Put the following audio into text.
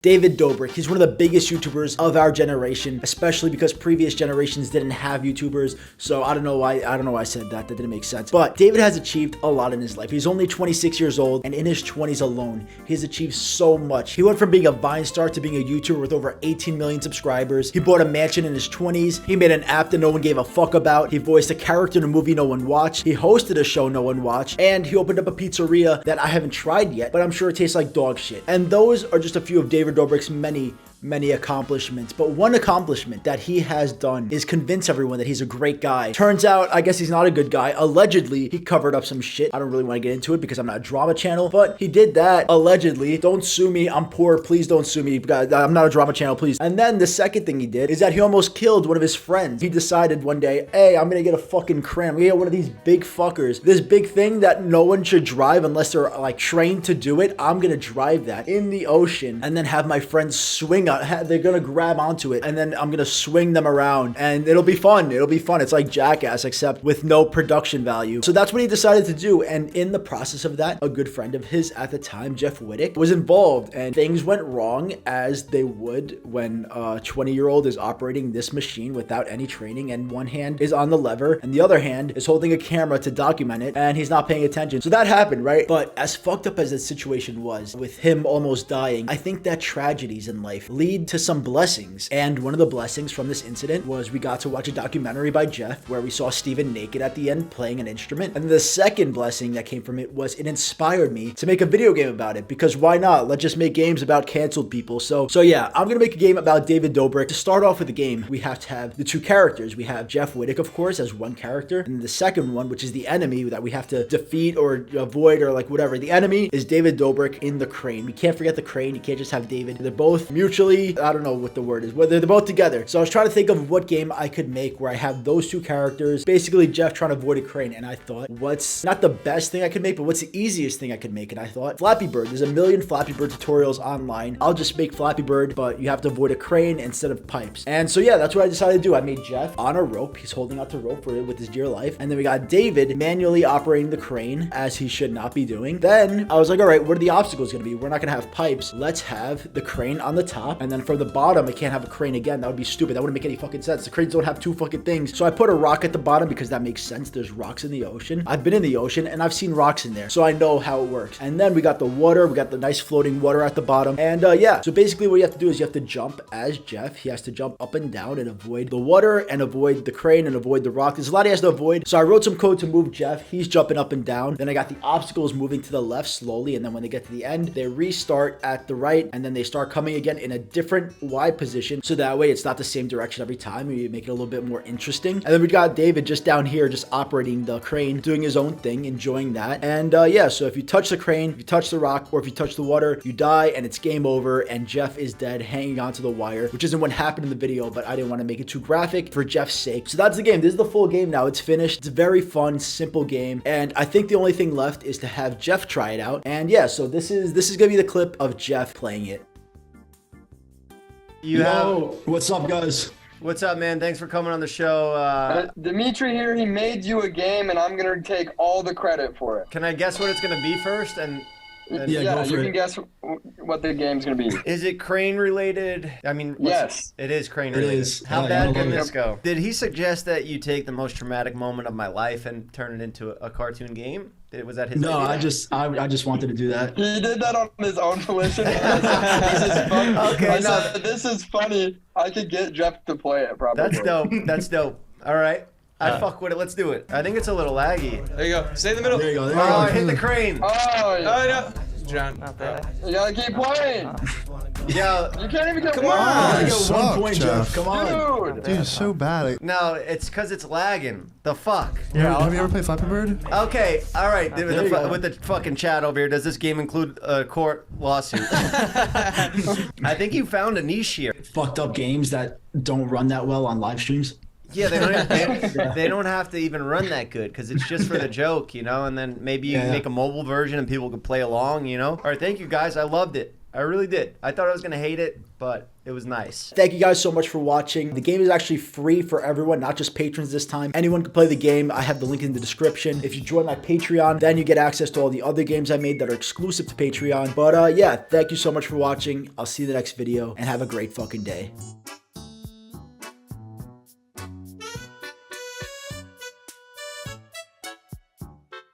David Dobrik. He's one of the biggest YouTubers of our generation, especially because previous generations didn't have YouTubers. So I don't know why I said that. That didn't make sense. But David has achieved a lot in his life. He's only 26 years old, and in his 20s alone, he's achieved so much. He went from being a Vine star to being a YouTuber with over 18 million subscribers. He bought a mansion in his 20s. He made an app that no one gave a fuck about. He voiced a character in a movie no one watched. He hosted a show no one watched. And he opened up a pizzeria that I haven't tried yet, but I'm sure it tastes like dog shit. And those are just a few of David Dobrik's many accomplishments. But one accomplishment that he has done is convince everyone that he's a great guy. Turns out, I guess he's not a good guy. Allegedly, he covered up some shit. I don't really want to get into it because I'm not a drama channel, but he did that allegedly. Don't sue me. I'm poor. Please don't sue me. I'm not a drama channel, please. And then the second thing he did is that he almost killed one of his friends. He decided one day, hey, I'm gonna get a fucking crane. I'm gonna get one of these big fuckers. This big thing that no one should drive unless they're like trained to do it. I'm gonna drive that in the ocean and then have my friends swing out. They're gonna grab onto it and then I'm gonna swing them around and it'll be fun. It'll be fun. It's like Jackass except with no production value. So that's what he decided to do. And in the process of that, a good friend of his at the time, Jeff Wittick, was involved and things went wrong as they would when a 20-year-old is operating this machine without any training and one hand is on the lever and the other hand is holding a camera to document it and he's not paying attention. So that happened, right? But as fucked up as the situation was with him almost dying, I think that tragedies in life lead to some blessings. And one of the blessings from this incident was we got to watch a documentary by Jeff where we saw Steven naked at the end playing an instrument. And the second blessing that came from it was it inspired me to make a video game about it because why not? Let's just make games about canceled people. So yeah, I'm gonna make a game about David Dobrik. To start off with the game, we have to have the two characters. We have Jeff Wittick, of course, as one character, and the second one, which is the enemy that we have to defeat or avoid or like whatever. The enemy is David Dobrik in the crane. We can't forget the crane. You can't just have David. They're both mutually, I don't know what the word is, whether they're both together. So I was trying to think of what game I could make where I have those two characters, basically Jeff trying to avoid a crane. And I thought, what's not the best thing I could make, but what's the easiest thing I could make? And I thought, Flappy Bird. There's a million Flappy Bird tutorials online. I'll just make Flappy Bird, but you have to avoid a crane instead of pipes. And so yeah, that's what I decided to do. I made Jeff on a rope. He's holding out the rope for it with his dear life. And then we got David manually operating the crane as he should not be doing. Then I was like, all right, what are the obstacles going to be? We're not going to have pipes. Let's have the crane on the top. And then from the bottom, I can't have a crane again. That would be stupid. That wouldn't make any fucking sense. The cranes don't have two fucking things. So I put a rock at the bottom because that makes sense. There's rocks in the ocean. I've been in the ocean and I've seen rocks in there. So I know how it works. And then we got the water. We got the nice floating water at the bottom. And yeah, so basically what you have to do is you have to jump as Jeff. He has to jump up and down and avoid the water and avoid the crane and avoid the rock. There's a lot he has to avoid. So I wrote some code to move Jeff. He's jumping up and down. Then I got the obstacles moving to the left slowly. And then when they get to the end, they restart at the right and then they start coming again in a different Y position. So that way it's not the same direction every time. You make it a little bit more interesting. And then we got David just down here, just operating the crane, doing his own thing, enjoying that. And yeah, so if you touch the crane, if you touch the rock, or if you touch the water, you die and it's game over and Jeff is dead hanging onto the wire, which isn't what happened in the video, but I didn't want to make it too graphic for Jeff's sake. So that's the game. This is the full game now. It's finished. It's a very fun, simple game. And I think the only thing left is to have Jeff try it out. And yeah, so this is gonna be the clip of Jeff playing it. What's up, guys? What's up, man? Thanks for coming on the show. Dimitri here, he made you a game, and I'm going to take all the credit for it. Can I guess what it's going to be first? Yeah, you can guess what the game's going to be. Is it crane related? I mean, yes. It is crane related. It is. How bad can this go? Did he suggest that you take the most traumatic moment of my life and turn it into a cartoon game? Was that his idea? I just wanted to do that. He did that on his own volition. This is funny. Okay, this is funny. I could get Jeff to play it, probably. That's dope. That's dope. All right. I fuck with it. Let's do it. I think it's a little laggy. There you go. Stay in the middle. There you go. Oh, hit the crane. Oh, yeah. No. John. You gotta keep playing. Yeah. You can't even get Come one. on. You got 1 point, Jeff. Come on. Dude. Dude, it's so bad. No, it's because it's lagging. The fuck? Have you ever played Flappy Bird? Okay, all right. With the fucking chat over here, does this game include a court lawsuit? I think you found a niche here. Fucked up games that don't run that well on live streams. Yeah, they don't have to even run that good because it's just for the joke, you know. And then maybe you can make a mobile version and people can play along, you know. All right, thank you guys. I loved it. I really did. I thought I was gonna hate it, but it was nice. Thank you guys so much for watching. The game is actually free for everyone, not just patrons this time. Anyone can play the game. I have the link in the description. If you join my Patreon, then you get access to all the other games I made that are exclusive to Patreon. But yeah, thank you so much for watching. I'll see you in the next video, and have a great fucking day.